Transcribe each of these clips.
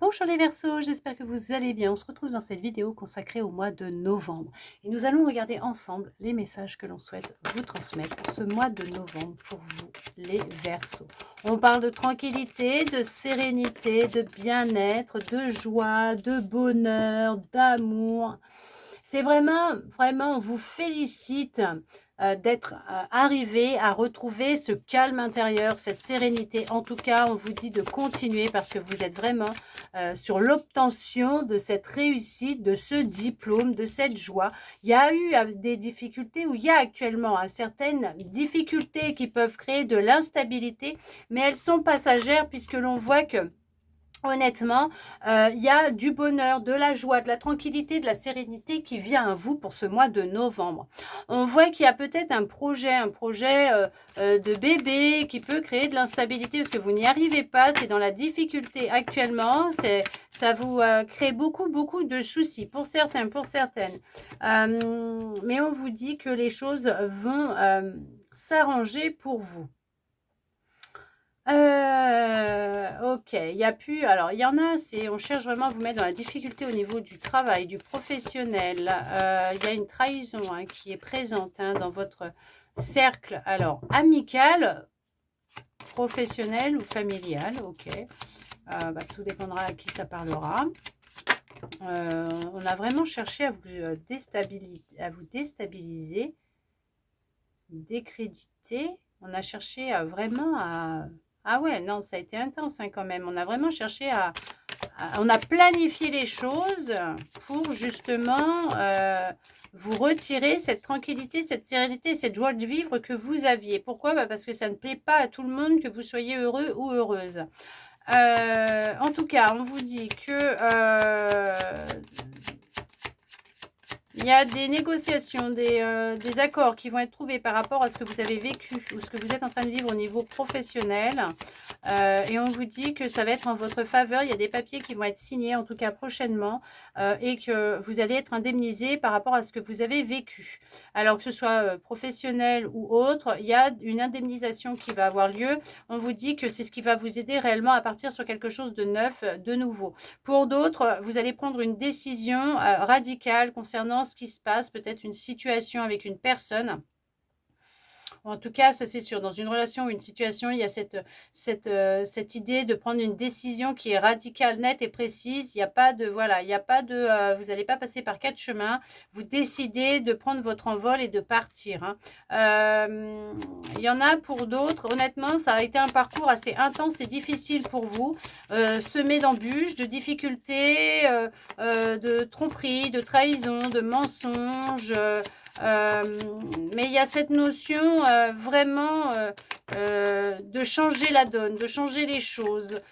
Bonjour les Verseaux, j'espère que vous allez bien. On se retrouve dans cette vidéo consacrée au mois de novembre. Et nous allons regarder ensemble les messages que l'on souhaite vous transmettre pour ce mois de novembre, pour vous les Verseaux. On parle de tranquillité, de sérénité, de bien-être, de joie, de bonheur, d'amour. C'est vraiment, on vous félicite d'être arrivé à retrouver ce calme intérieur, cette sérénité. En tout cas, on vous dit de continuer parce que vous êtes vraiment sur l'obtention de cette réussite, de ce diplôme, de cette joie. Il y a eu des difficultés, ou il y a actuellement certaines difficultés qui peuvent créer de l'instabilité, mais elles sont passagères puisque l'on voit que honnêtement, il y a du bonheur, de la joie, de la tranquillité, de la sérénité qui vient à vous pour ce mois de novembre. On voit qu'il y a peut-être un projet de bébé qui peut créer de l'instabilité parce que vous n'y arrivez pas, c'est dans la difficulté actuellement, ça vous crée beaucoup de soucis pour certains, pour certaines. Mais on vous dit que les choses vont s'arranger pour vous. Ok, il y a plus. Alors, il y en a, on cherche vraiment à vous mettre dans la difficulté au niveau du travail, du professionnel. Il y a une trahison qui est présente dans votre cercle. Alors, amical, professionnel ou familial. Ok, tout dépendra à qui ça parlera. On a vraiment cherché à vous déstabiliser, décréditer. On a cherché vraiment à... Ah ouais, non, ça a été intense quand même. On a vraiment cherché on a planifié les choses pour justement vous retirer cette tranquillité, cette sérénité, cette joie de vivre que vous aviez. Pourquoi? Parce que ça ne plaît pas à tout le monde que vous soyez heureux ou heureuse. En tout cas, on vous dit que il y a des négociations, des accords qui vont être trouvés par rapport à ce que vous avez vécu ou ce que vous êtes en train de vivre au niveau professionnel. Et on vous dit que ça va être en votre faveur. Il y a des papiers qui vont être signés, en tout cas prochainement, et que vous allez être indemnisé par rapport à ce que vous avez vécu. Alors que ce soit professionnel ou autre, il y a une indemnisation qui va avoir lieu. On vous dit que c'est ce qui va vous aider réellement à partir sur quelque chose de neuf, de nouveau. Pour d'autres, vous allez prendre une décision radicale concernant ce qui se passe, peut-être une situation avec une personne. En tout cas, ça c'est sûr, dans une relation ou une situation, il y a cette idée de prendre une décision qui est radicale, nette et précise. Il n'y a pas de, voilà, il n'y a pas de, vous n'allez pas passer par 4 chemins. Vous décidez de prendre votre envol et de partir. Il y en a pour d'autres, honnêtement, ça a été un parcours assez intense et difficile pour vous, semé d'embûches, de difficultés, de tromperies, de trahisons, de mensonges, mais il y a cette notion vraiment de changer la donne, de changer les choses,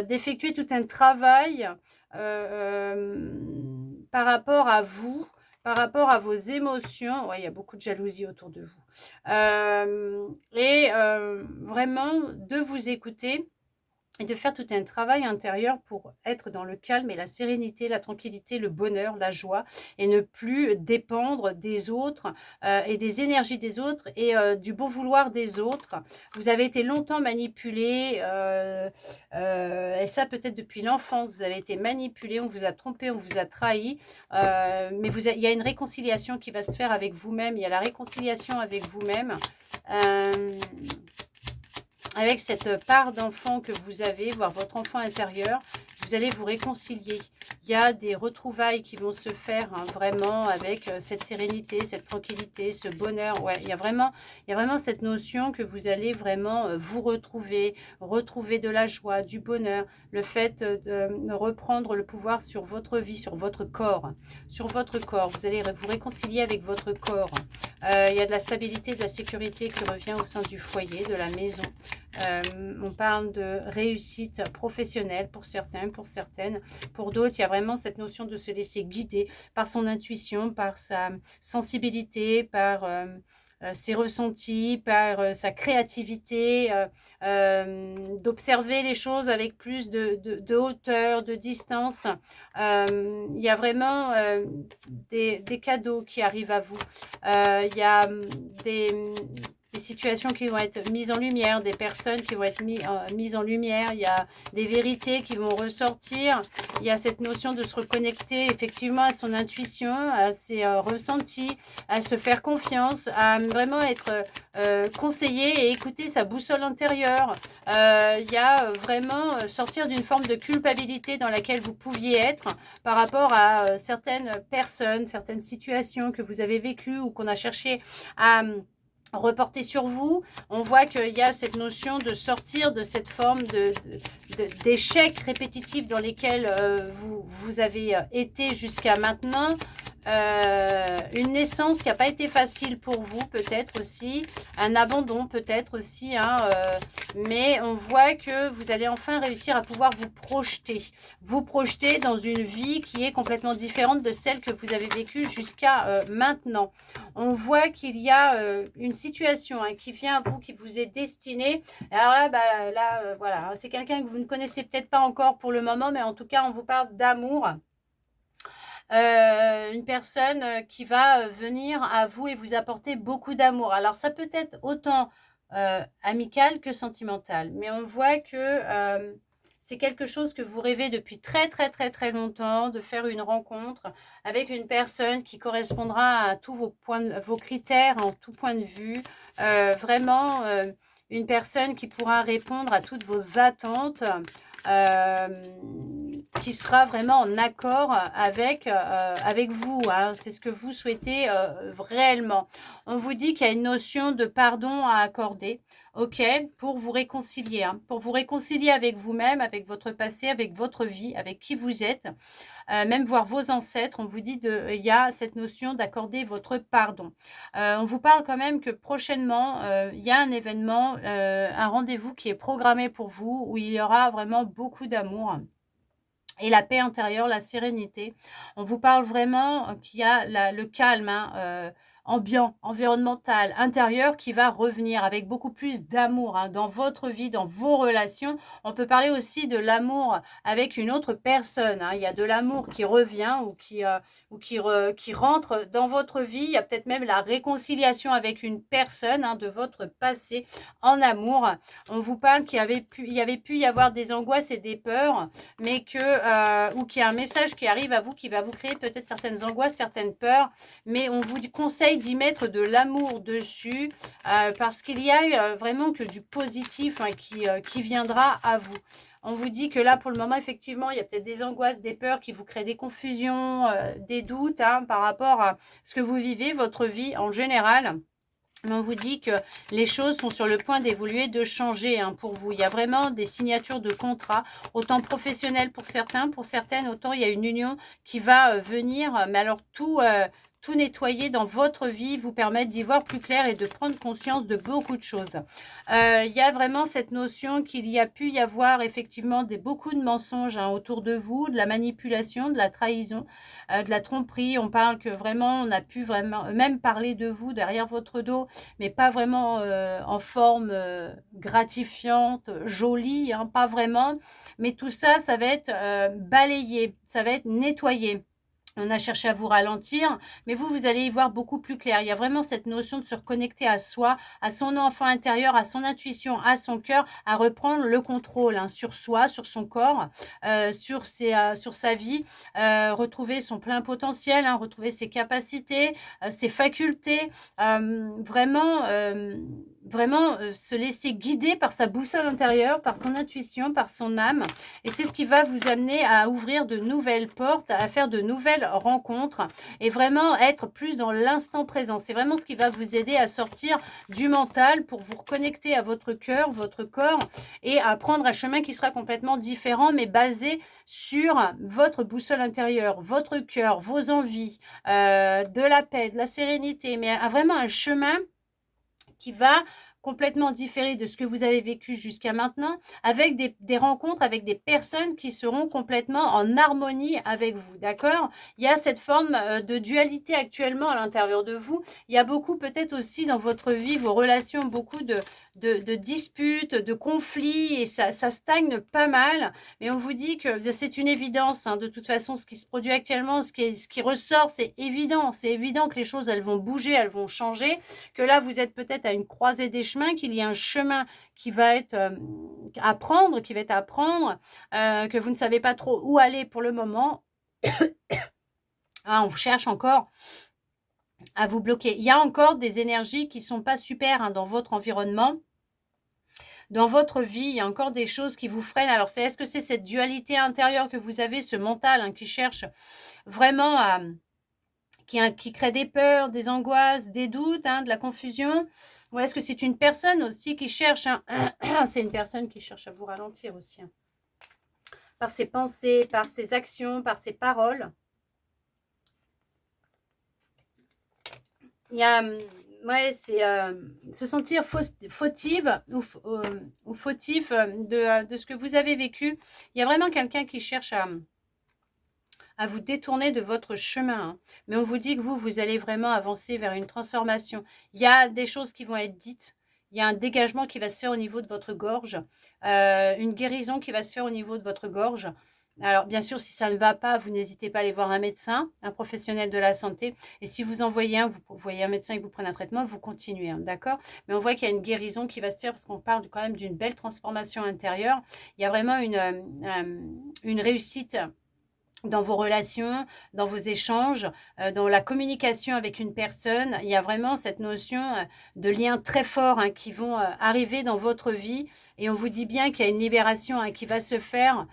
d'effectuer tout un travail par rapport à vous, par rapport à vos émotions. Ouais, il y a beaucoup de jalousie autour de vous. Vraiment de vous écouter et de faire tout un travail intérieur pour être dans le calme et la sérénité, la tranquillité, le bonheur, la joie, et ne plus dépendre des autres et des énergies des autres et du bon vouloir des autres. Vous avez été longtemps manipulé, et ça peut-être depuis l'enfance, vous avez été manipulé, on vous a trompé, on vous a trahi, mais il y a une réconciliation qui va se faire avec vous-même, il y a la réconciliation avec vous-même. Avec cette part d'enfant que vous avez, voire votre enfant intérieur, vous allez vous réconcilier. Il y a des retrouvailles qui vont se faire vraiment avec cette sérénité, cette tranquillité, ce bonheur. Ouais, il y a vraiment cette notion que vous allez vraiment vous retrouver de la joie, du bonheur, le fait de reprendre le pouvoir sur votre vie, sur votre corps. Sur votre corps, vous allez vous réconcilier avec votre corps. Il y a de la stabilité, de la sécurité qui revient au sein du foyer, de la maison. On parle de réussite professionnelle pour certains, pour certaines. Pour d'autres, il y a vraiment cette notion de se laisser guider par son intuition, par sa sensibilité, par ses ressentis, par sa créativité, d'observer les choses avec plus de hauteur, de distance. Il y a vraiment des cadeaux qui arrivent à vous. Il y a des situations qui vont être mises en lumière, des personnes qui vont être mises en lumière, il y a des vérités qui vont ressortir, il y a cette notion de se reconnecter effectivement à son intuition, à ses ressentis, à se faire confiance, à vraiment être conseillé et écouter sa boussole intérieure. Il y a vraiment sortir d'une forme de culpabilité dans laquelle vous pouviez être par rapport à certaines personnes, certaines situations que vous avez vécues ou qu'on a cherché à reporter sur vous. On voit qu'il y a cette notion de sortir de cette forme d'échecs répétitifs dans lesquels vous avez été jusqu'à maintenant. Une naissance qui n'a pas été facile pour vous, peut-être aussi, un abandon peut-être aussi, hein, mais on voit que vous allez enfin réussir à pouvoir vous projeter dans une vie qui est complètement différente de celle que vous avez vécue jusqu'à maintenant. On voit qu'il y a une situation hein, qui vient à vous, qui vous est destinée. Alors là, voilà, c'est quelqu'un que vous ne connaissez peut-être pas encore pour le moment, mais en tout cas, on vous parle d'amour. Une personne qui va venir à vous et vous apporter beaucoup d'amour. Alors, ça peut être autant amical que sentimental, mais on voit que c'est quelque chose que vous rêvez depuis très, très, très, très longtemps, de faire une rencontre avec une personne qui correspondra à tous vos critères en tout point de vue. Vraiment, une personne qui pourra répondre à toutes vos attentes. Qui sera vraiment en accord avec vous. Hein. C'est ce que vous souhaitez réellement. On vous dit qu'il y a une notion de pardon à accorder, ok, pour vous réconcilier. Hein, pour vous réconcilier avec vous-même, avec votre passé, avec votre vie, avec qui vous êtes. Même voir vos ancêtres, on vous dit il y a cette notion d'accorder votre pardon. On vous parle quand même que prochainement, il y a un événement, un rendez-vous qui est programmé pour vous, où il y aura vraiment beaucoup d'amour. Et la paix intérieure, la sérénité. On vous parle vraiment qu'il y a le calme, hein, ambiant, environnemental, intérieur qui va revenir avec beaucoup plus d'amour hein, dans votre vie, dans vos relations. On peut parler aussi de l'amour avec une autre personne. Hein. Il y a de l'amour qui revient ou qui rentre dans votre vie. Il y a peut-être même la réconciliation avec une personne hein, de votre passé en amour. On vous parle qu'il y avait pu y avoir des angoisses et des peurs, mais ou qu'il y a un message qui arrive à vous qui va vous créer peut-être certaines angoisses, certaines peurs, mais on vous conseille d'y mettre de l'amour dessus parce qu'il y a vraiment que du positif hein, qui viendra à vous. On vous dit que là, pour le moment, effectivement, il y a peut-être des angoisses, des peurs qui vous créent des confusions, des doutes hein, par rapport à ce que vous vivez, votre vie en général. Mais on vous dit que les choses sont sur le point d'évoluer, de changer hein, pour vous. Il y a vraiment des signatures de contrats, autant professionnels pour certains, pour certaines, autant il y a une union qui va venir. Mais alors tout nettoyer dans votre vie, vous permettre d'y voir plus clair et de prendre conscience de beaucoup de choses. Il y a vraiment cette notion qu'il y a pu y avoir effectivement beaucoup de mensonges hein, autour de vous, de la manipulation, de la trahison, de la tromperie. On parle que vraiment, on a pu vraiment même parler de vous derrière votre dos, mais pas vraiment en forme gratifiante, jolie, hein, pas vraiment. Mais tout ça, ça va être balayé, ça va être nettoyé. On a cherché à vous ralentir, mais vous allez y voir beaucoup plus clair. Il y a vraiment cette notion de se reconnecter à soi, à son enfant intérieur, à son intuition, à son cœur, à reprendre le contrôle hein, sur soi, sur son corps, sur sa vie, retrouver son plein potentiel, hein, retrouver ses capacités, ses facultés, vraiment se laisser guider par sa boussole intérieure, par son intuition, par son âme. Et c'est ce qui va vous amener à ouvrir de nouvelles portes, à faire de nouvelles rencontres et vraiment être plus dans l'instant présent. C'est vraiment ce qui va vous aider à sortir du mental pour vous reconnecter à votre cœur, votre corps et à prendre un chemin qui sera complètement différent mais basé sur votre boussole intérieure, votre cœur, vos envies, de la paix, de la sérénité, mais vraiment un chemin qui va complètement différé de ce que vous avez vécu jusqu'à maintenant, avec des rencontres avec des personnes qui seront complètement en harmonie avec vous, d'accord? Il y a cette forme de dualité actuellement à l'intérieur de vous. Il y a beaucoup peut-être aussi dans votre vie, vos relations, beaucoup de disputes, de conflits, et ça stagne pas mal. Mais on vous dit que c'est une évidence, hein, de toute façon, ce qui se produit actuellement, ce qui ressort, c'est évident. C'est évident que les choses, elles vont bouger, elles vont changer, que là, vous êtes peut-être à une croisée des chemins, qu'il y a un chemin qui va être à prendre, que vous ne savez pas trop où aller pour le moment. Ah, on cherche encore à vous bloquer. Il y a encore des énergies qui ne sont pas super, hein, dans votre environnement. Dans votre vie, il y a encore des choses qui vous freinent. Alors, est-ce que c'est cette dualité intérieure que vous avez, ce mental, hein, qui cherche vraiment à... Qui crée des peurs, des angoisses, des doutes, hein, de la confusion? Ou est-ce que c'est une personne aussi qui cherche... c'est une personne qui cherche à vous ralentir aussi, hein, par ses pensées, par ses actions, par ses paroles. Il y a... Ouais, c'est se sentir fautive ou fautif de ce que vous avez vécu. Il y a vraiment quelqu'un qui cherche à vous détourner de votre chemin, hein. Mais on vous dit que vous allez vraiment avancer vers une transformation. Il y a des choses qui vont être dites. Il y a un dégagement qui va se faire au niveau de votre gorge, une guérison qui va se faire au niveau de votre gorge. Alors, bien sûr, si ça ne va pas, vous n'hésitez pas à aller voir un médecin, un professionnel de la santé. Et si vous en voyez un, vous voyez un médecin et que vous prenez un traitement, vous continuez, hein, d'accord? Mais on voit qu'il y a une guérison qui va se faire parce qu'on parle quand même d'une belle transformation intérieure. Il y a vraiment une réussite dans vos relations, dans vos échanges, dans la communication avec une personne. Il y a vraiment cette notion de liens très forts, hein, qui vont arriver dans votre vie. Et on vous dit bien qu'il y a une libération, hein, qui va se faire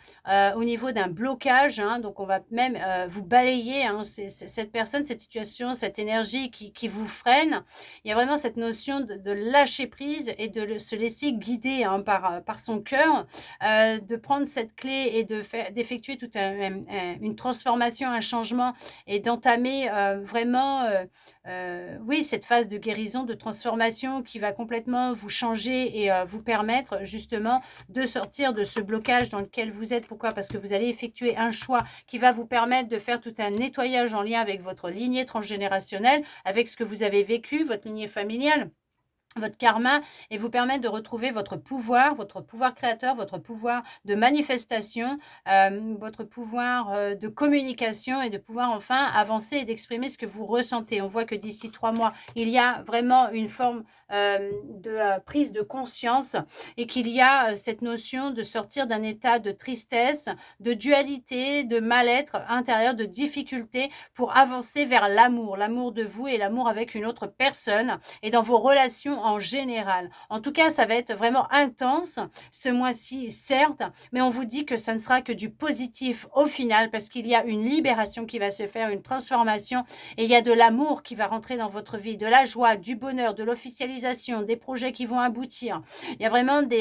au niveau d'un blocage, hein. Donc, on va même vous balayer, hein, cette personne, cette situation, cette énergie qui vous freine. Il y a vraiment cette notion de lâcher prise et de se laisser guider, hein, par son cœur, de prendre cette clé et d'effectuer toute une transformation, un changement, et d'entamer vraiment, oui, cette phase de guérison, de transformation qui va complètement vous changer et vous permettre justement de sortir de ce blocage dans lequel vous êtes. Pourquoi? Parce que vous allez effectuer un choix qui va vous permettre de faire tout un nettoyage en lien avec votre lignée transgénérationnelle, avec ce que vous avez vécu, votre lignée familiale, votre karma, et vous permettre de retrouver votre pouvoir créateur, votre pouvoir de manifestation, votre pouvoir de communication, et de pouvoir enfin avancer et d'exprimer ce que vous ressentez. On voit que d'ici 3 mois, il y a vraiment une forme de prise de conscience, et qu'il y a cette notion de sortir d'un état de tristesse, de dualité, de mal-être intérieur, de difficulté, pour avancer vers l'amour de vous et l'amour avec une autre personne, et dans vos relations en général. En tout cas, ça va être vraiment intense ce mois-ci, certes, mais on vous dit que ça ne sera que du positif au final, parce qu'il y a une libération qui va se faire, une transformation, et il y a de l'amour qui va rentrer dans votre vie, de la joie, du bonheur, de l'officialisation, des projets qui vont aboutir. Il y a vraiment de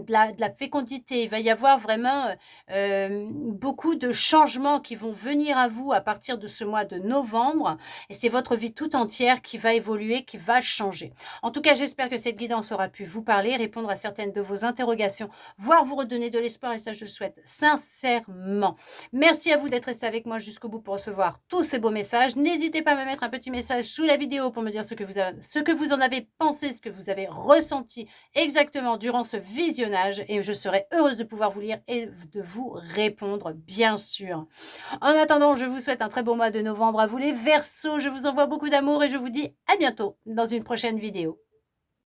la fécondité. Il va y avoir vraiment beaucoup de changements qui vont venir à vous à partir de ce mois de novembre, et c'est votre vie tout entière qui va évoluer, qui va changer. En tout cas, j'espère que cette guidance aura pu vous parler, répondre à certaines de vos interrogations, voire vous redonner de l'espoir, et ça, je le souhaite sincèrement. Merci à vous d'être resté avec moi jusqu'au bout pour recevoir tous ces beaux messages. N'hésitez pas à me mettre un petit message sous la vidéo pour me dire ce que vous en avez pensé, ce que vous avez ressenti exactement durant ce visionnage, et je serai heureuse de pouvoir vous lire et de vous répondre, bien sûr. En attendant, je vous souhaite un très beau mois de novembre à vous les Verseaux. Je vous envoie beaucoup d'amour et je vous dis à bientôt dans une prochaine vidéo.